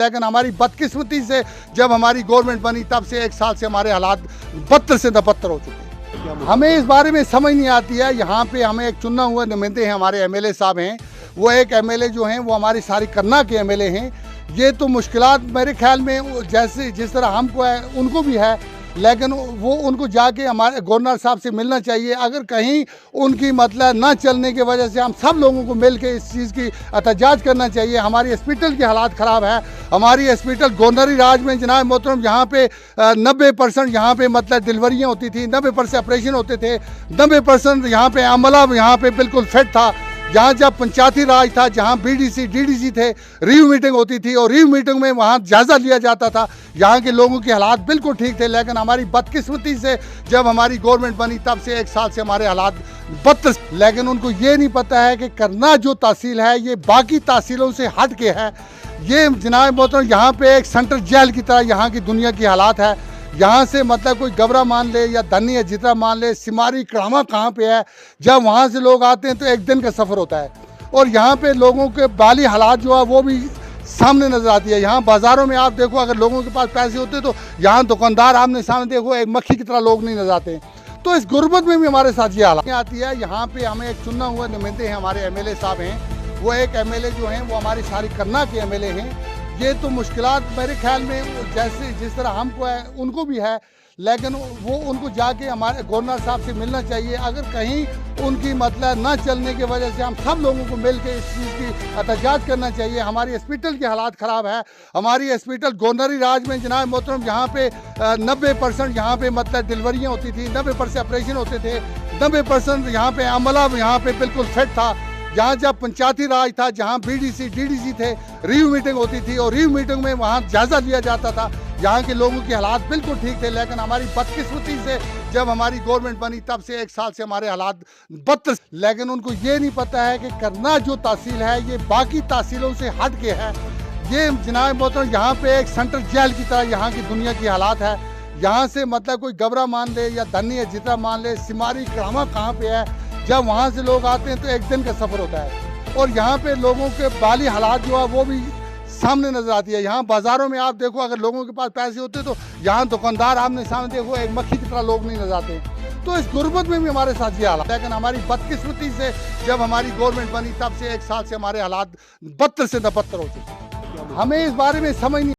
लेकिन हमारी बदकिस्मती से जब हमारी गवर्नमेंट बनी तब से 1 साल से हमारे हालात बदतर से बदतर हो चुके हैं। हमें इस बारे में समझ नहीं आती है। यहाँ पे हमें एक चुना हुआ नुमाइंदे हैं, हमारे एमएलए साहब हैं, वो एक एमएलए जो हैं वो हमारी सारी करना के एमएलए हैं। ये तो मुश्किलात मेरे ख्याल में जैसे जिस तरह हमको है उनको भी है, लेकिन वो उनको जाके हमारे गवर्नर साहब से मिलना चाहिए। अगर कहीं उनकी मतलब ना चलने की वजह से हम सब लोगों को मिल के इस चीज़ की एहतजाज करना चाहिए। हमारी हॉस्पिटल की हालात ख़राब है। हमारी हॉस्पिटल गवर्नरी राज में जनाब मोहतरम यहाँ पे 90% यहाँ पे मतलब डिलीवरियाँ होती थी, 90% ऑपरेशन होते थे, 90% यहाँ पे अमला यहाँ पे बिल्कुल फिट था। जहाँ जब पंचायती राज था, जहाँ बीडीसी डीडीसी थे, रिव्यू मीटिंग होती थी और रिव्यू मीटिंग में वहाँ जायज़ा लिया जाता था। यहाँ के लोगों के हालात बिल्कुल ठीक थे, लेकिन हमारी बदकिस्मती से जब हमारी गवर्नमेंट बनी तब से 1 साल से हमारे हालात बदतर। लेकिन उनको ये नहीं पता है कि करना जो तहसील है ये बाकी तहसीलों से हट के है। ये जनाब मोहतरम यहाँ पे एक सेंट्रल जेल की तरह यहाँ की दुनिया की हालात है। यहाँ से मतलब कोई गबरा मान ले या धनी है जितना मान ले, सिमारी कड़ामा कहाँ पे है। जब वहाँ से लोग आते हैं तो 1 दिन का सफ़र होता है और यहाँ पे लोगों के बाली हालात जो है वो भी सामने नज़र आती है। यहाँ बाज़ारों में आप देखो, अगर लोगों के पास पैसे होते तो यहाँ दुकानदार आमने सामने देखो एक मक्खी की तरह लोग नहीं नजर आते। तो इस गुर्बत में भी हमारे साथ ये हालात आती है। यहाँ पे हमें एक चुना हुआ नुमाइंदे हैं, हमारे एमएलए साहब हैं, वो एक एमएलए जो हैं वो हमारी सारी करना के एमएलए हैं। ये तो मुश्किलात मेरे ख्याल में जैसे जिस तरह हमको है उनको भी है, लेकिन वो उनको जाके हमारे गवर्नर साहब से मिलना चाहिए। अगर कहीं उनकी मतलब ना चलने की वजह से हम सब लोगों को मिल के इस चीज़ की एहतजाज करना चाहिए। हमारी हॉस्पिटल की हालात ख़राब है। हमारी हॉस्पिटल गवर्नरी राज में जनाब मोहतरम यहाँ पे 90% यहाँ पे मतलब डिलीवरियाँ होती थी, 90% ऑपरेशन होते थे, 90% यहाँ पे अमला यहाँ पे बिल्कुल फिट था। जहाँ जब पंचायती राज था, जहाँ बीडीसी डीडीसी थे, रिव्यू मीटिंग होती थी और रिव्यू मीटिंग में वहाँ जायज़ा लिया जाता था। यहाँ के लोगों के हालात बिल्कुल ठीक थे, लेकिन हमारी बदकिस्मती से जब हमारी गवर्नमेंट बनी तब से 1 साल से हमारे हालात बदतर। लेकिन उनको ये नहीं पता है कि करना जो तहसील है ये बाकी तहसीलों से हट के है। ये जनाब मोहतरम यहाँ पे एक सेंट्रल जेल की तरह यहाँ की दुनिया की हालात है। यहाँ से मतलब कोई गबरा मान ले या धनी है जितना मान ले, सिमारी कड़ामा कहाँ पे है। जब वहाँ से लोग आते हैं तो 1 दिन का सफ़र होता है और यहाँ पे लोगों के बाली हालात जो है वो भी सामने नज़र आती है। यहाँ बाज़ारों में आप देखो, अगर लोगों के पास पैसे होते तो यहाँ दुकानदार आमने सामने देखो एक मक्खी की तरह लोग नहीं नजर आते। तो इस गुर्बत में भी हमारे साथ ये हालात। लेकिन हमारी बदकिस्मती से जब हमारी गवर्नमेंट बनी तब से 1 साल से हमारे हालात बदतर से बदतर हो चुके हैं। हमें इस बारे में समझ नहीं